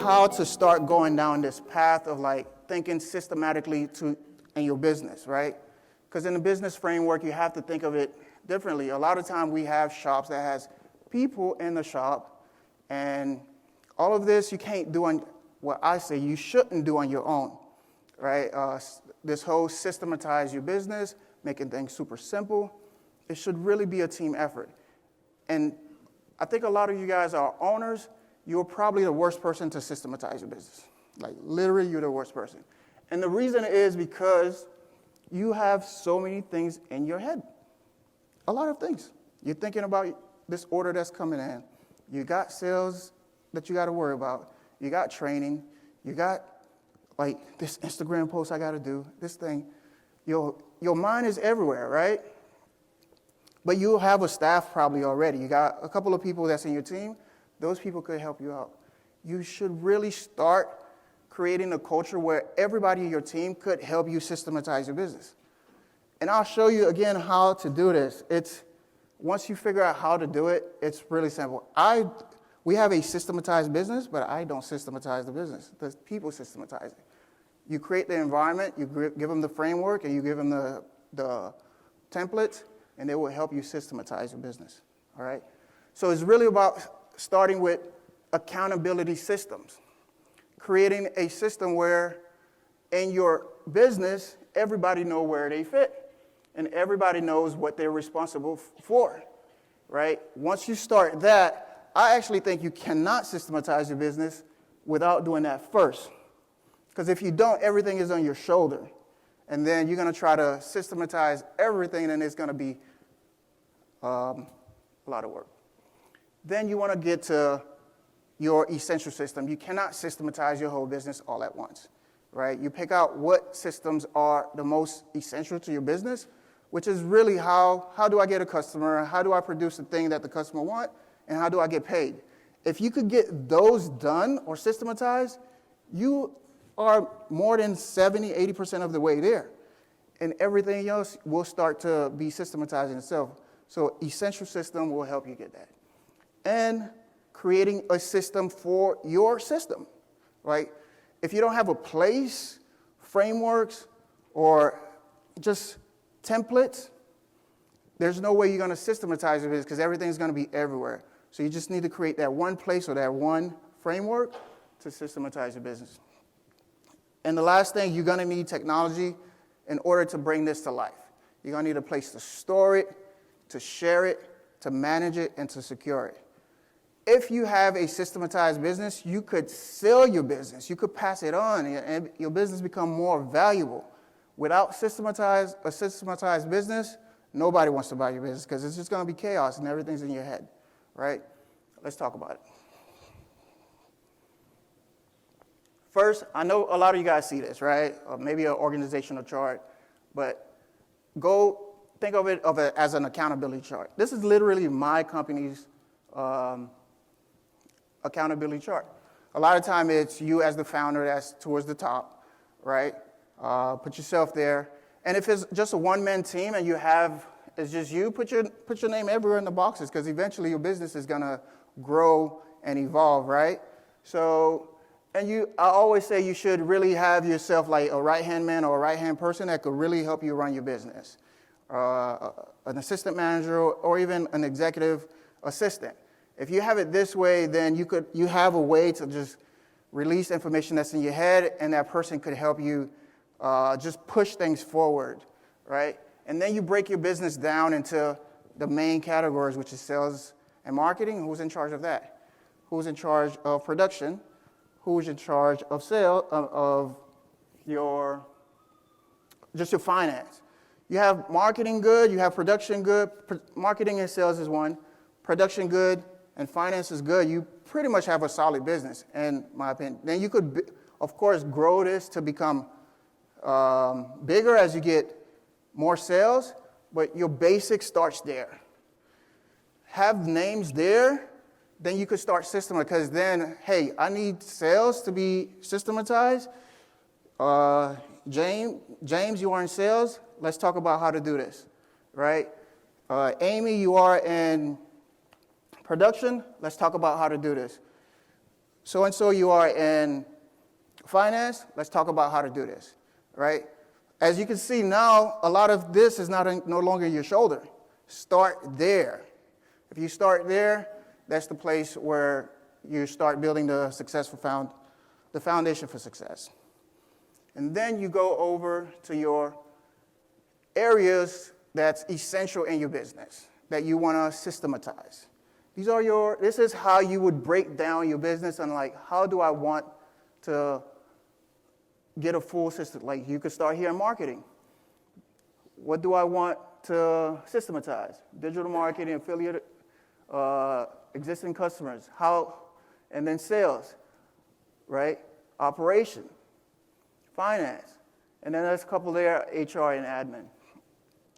how to start going down this path of like thinking systematically in your business, right? Because in the business framework, you have to think of it differently. A lot of time we have shops that has people in the shop, and all of this you can't do on what I say you shouldn't do on your own, right? This whole systematize your business, making things super simple, it should really be a team effort. And I think a lot of you guys are owners. You're probably the worst person to systematize your business. Like, literally, you're the worst person. And the reason is because you have so many things in your head. A lot of things. You're thinking about this order that's coming in. You got sales that you got to worry about. You got training. You got, like, this Instagram post I got to do, this thing. Your mind is everywhere, right? But you have a staff probably already. You got a couple of people that's in your team. Those people could help you out. You should really start creating a culture where everybody in your team could help you systematize your business. And I'll show you again how to do this. Once you figure out how to do it, it's really simple. We have a systematized business, but I don't systematize the business. The people systematize it. You create the environment, you give them the framework, and you give them the templates, and they will help you systematize your business, all right? So it's really about starting with accountability systems, creating a system where in your business, everybody knows where they fit, and everybody knows what they're responsible for, right? Once you start that, I actually think you cannot systematize your business without doing that first. Because if you don't, everything is on your shoulder. And then you're going to try to systematize everything, and it's going to be a lot of work. Then you want to get to your essential system. You cannot systematize your whole business all at once, right? You pick out what systems are the most essential to your business, which is really how do I get a customer, how do I produce the thing that the customer wants, and how do I get paid? If you could get those done or systematized, you are more than 70, 80% of the way there. And everything else will start to be systematizing itself. So essential system will help you get that. And creating a system for your system, right? If you don't have a place, frameworks, or just templates, there's no way you're going to systematize it because everything's going to be everywhere. So you just need to create that one place or that one framework to systematize your business. And the last thing, you're going to need technology in order to bring this to life. You're going to need a place to store it, to share it, to manage it, and to secure it. If you have a systematized business, you could sell your business. You could pass it on, and your business become more valuable. Without a systematized business, nobody wants to buy your business because it's just going to be chaos and everything's in your head, right? Let's talk about it. First, I know a lot of you guys see this, right? Or maybe an organizational chart, but go think of it as an accountability chart. This is literally my company's accountability chart. A lot of time it's you as the founder that's towards the top, right? Put yourself there. And if it's just a one-man team and it's just you, put your name everywhere in the boxes because eventually your business is going to grow and evolve, right? So, I always say you should really have yourself like a right-hand man or a right-hand person that could really help you run your business. An assistant manager or even an executive assistant. If you have it this way, then you have a way to just release information that's in your head, and that person could help you just push things forward, right? And then you break your business down into the main categories, which is sales and marketing. Who's in charge of that? Who's in charge of production? Who's in charge of sale of your finance? You have marketing good, you have production good. Marketing and sales is one. Production good and finance is good. You pretty much have a solid business, in my opinion. Then you could, of course, grow this to become bigger as you get more sales, but your basic starts there. Have names there, then you could start system because then, hey, I need sales to be systematized. James, you are in sales. Let's talk about how to do this, right? Amy, you are in production. Let's talk about how to do this. so-and-so you are in finance, let's talk about how to do this, right? As you can see now, a lot of this is no longer your shoulder. Start there. If you start there, that's the place where you start building the foundation for success. And then you go over to your areas that's essential in your business that you want to systematize. This is how you would break down your business and like, how do I want to get a full system? Like you could start here in marketing. What do I want to systematize? Digital marketing, affiliate, existing customers, and then sales, right? Operation, finance, and then there's a couple there, HR and admin.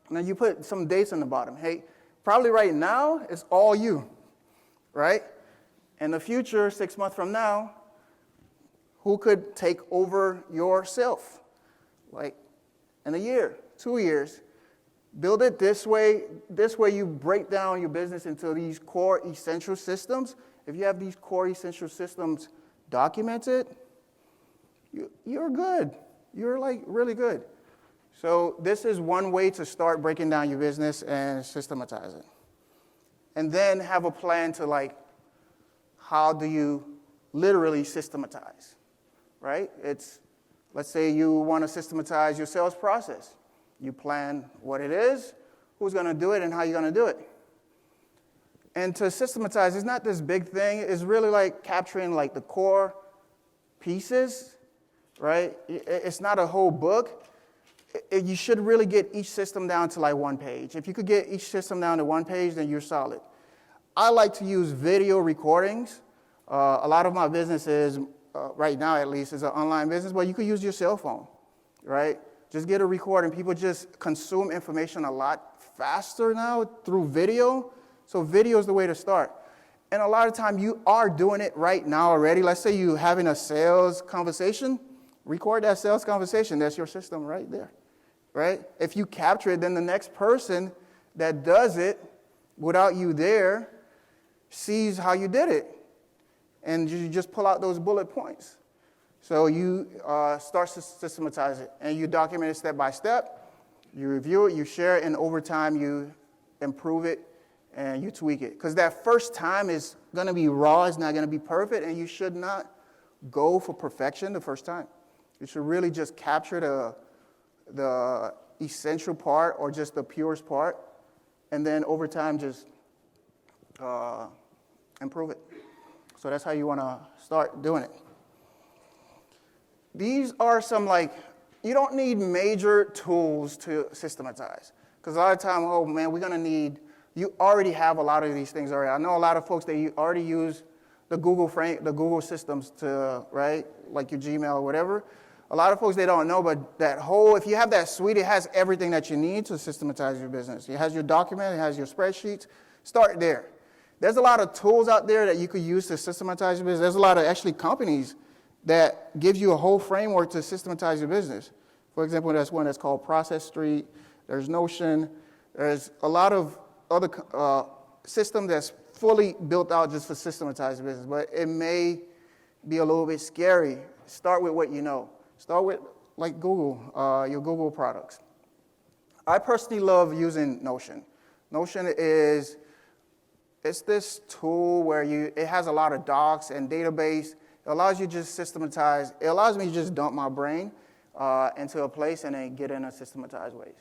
And then you put some dates on the bottom. Hey, probably right now, it's all you, right? In the future, 6 months from now, who could take over yourself? Like in a year, 2 years. Build it this way. This way you break down your business into these core essential systems. If you have these core essential systems documented, you're good. You're like really good. So this is one way to start breaking down your business and systematize it. And then have a plan to like, how do you literally systematize, right? Let's say you want to systematize your sales process. You plan what it is, who's going to do it, and how you're going to do it. And to systematize, it's not this big thing. It's really like capturing like the core pieces, right? It's not a whole book. You should really get each system down to like one page. If you could get each system down to one page, then you're solid. I like to use video recordings. A lot of my business is, right now at least, is an online business, but you could use your cell phone, right? Just get a recording. People just consume information a lot faster now through video. So video is the way to start. And a lot of time you are doing it right now already. Let's say you're having a sales conversation. Record that sales conversation. That's your system right there, right? If you capture it, then the next person that does it without you there sees how you did it. And you just pull out those bullet points. So you start to systematize it, and you document it step by step. You review it, you share it, and over time you improve it and you tweak it. Because that first time is going to be raw, it's not going to be perfect, and you should not go for perfection the first time. You should really just capture the essential part or just the purest part, and then over time just improve it. So that's how you want to start doing it. These are some you don't need major tools to systematize. Because a lot of time, oh man, you already have a lot of these things already. I know a lot of folks, they already use the Google systems to, right? Like your Gmail or whatever. A lot of folks, they don't know, but if you have that suite, it has everything that you need to systematize your business. It has your document, it has your spreadsheets. Start there. There's a lot of tools out there that you could use to systematize your business. There's a lot of actually companies that gives you a whole framework to systematize your business. For example, there's one that's called Process Street. There's Notion. There's a lot of other systems that's fully built out just for systematizing business, but it may be a little bit scary. Start with what you know. Start with like Google, your Google products. I personally love using Notion. Notion it's this tool where it has a lot of docs and database. It allows you to just systematize. It allows me to just dump my brain into a place and then get in a systematized ways.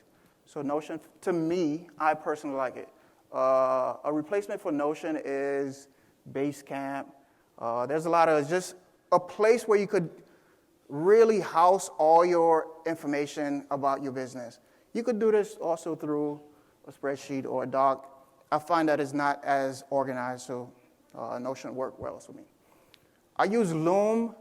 So Notion, to me, I personally like it. A replacement for Notion is Basecamp. There's a lot of just a place where you could really house all your information about your business. You could do this also through a spreadsheet or a doc. I find that it's not as organized, so Notion worked well for me. I use Loom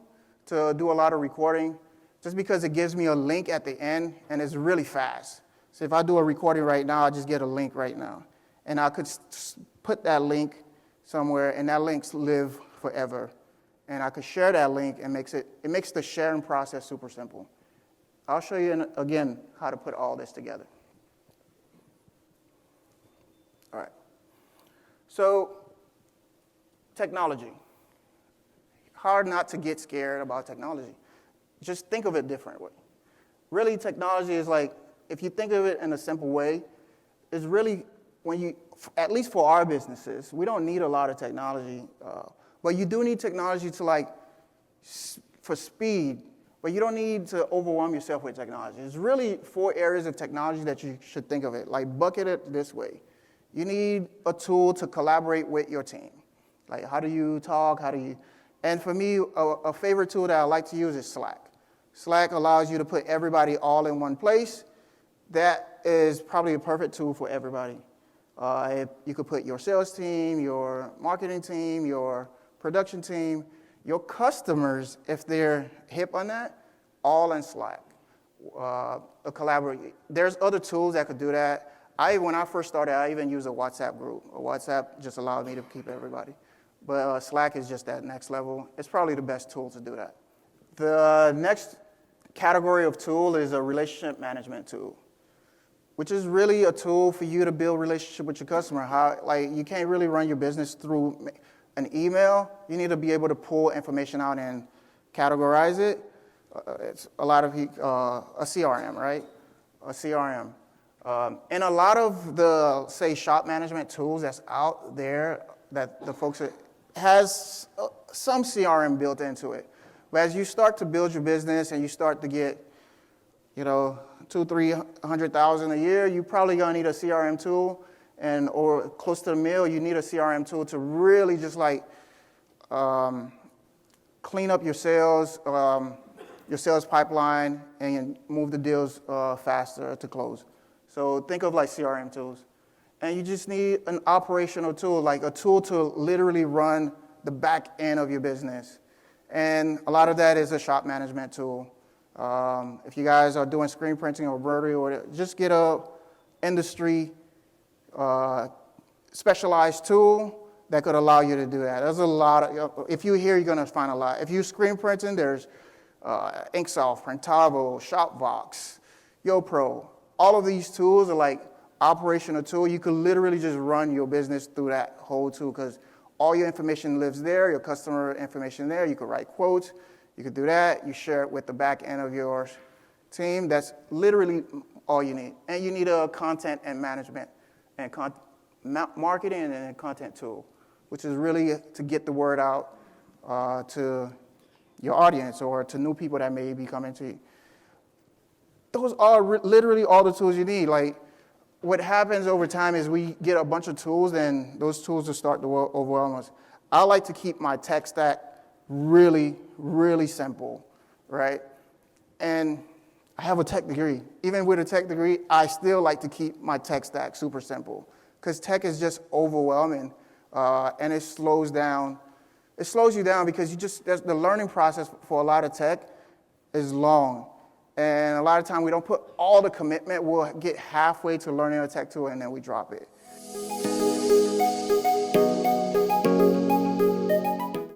to do a lot of recording just because it gives me a link at the end, and it's really fast. So if I do a recording right now, I just get a link right now. And I could put that link somewhere, and that links live forever. And I could share that link, and it makes the sharing process super simple. I'll show you again how to put all this together. All right. So, technology. hard not to get scared about technology. Just think of it differently. Really, technology is like, if you think of it in a simple way, is really when you, at least for our businesses, we don't need a lot of technology, but you do need technology to like, for speed, but you don't need to overwhelm yourself with technology. There's really 4 areas of technology that you should think of it, like bucket it this way. You need a tool to collaborate with your team. Like how do you talk, and for me, a favorite tool that I like to use is Slack. Slack allows you to put everybody all in one place. That is probably a perfect tool for everybody. You could put your sales team, your marketing team, your production team, your customers, if they're hip on that, all in Slack. Collaborate. There's other tools that could do that. When I first started, I even used a WhatsApp group. WhatsApp just allowed me to keep everybody. But Slack is just that next level. It's probably the best tool to do that. The next category of tool is a relationship management tool, which is really a tool for you to build relationship with your customer. You can't really run your business through an email. You need to be able to pull information out and categorize it. It's a lot of a CRM, right? A CRM. And a lot of the, say, shop management tools that's out there that the folks has some CRM built into it. But as you start to build your business and you start to get, $200,000-300,000 a year, you probably gonna need a CRM tool, or close to $1 million, you need a CRM tool to really just clean up your sales pipeline and move the deals faster to close. So think of like CRM tools. And you just need an operational tool, like a tool to literally run the back end of your business. And a lot of that is a shop management tool. If you guys are doing screen printing or embroidery, or just get a industry specialized tool that could allow you to do that. There's a lot of, if you're here, you're gonna find a lot. If you're screen printing, there's Inksoft, Printavo, Shopbox, YoPro. All of these tools are like operational tool. You could literally just run your business through that whole tool because all your information lives there, your customer information there. You could write quotes. You could do that. You share it with the back end of your team. That's literally all you need. And you need a content and management and marketing and a content tool, which is really to get the word out to your audience or to new people that may be coming to you. Those are literally all the tools you need. Like, what happens over time is we get a bunch of tools, and those tools will start to overwhelm us. I like to keep my tech stack really, really simple, right? And I have a tech degree. Even with a tech degree, I still like to keep my tech stack super simple because tech is just overwhelming, and it slows down. It slows you down because the learning process for a lot of tech is long. And a lot of time we don't put all the commitment. We'll get halfway to learning a tech tool and then we drop it.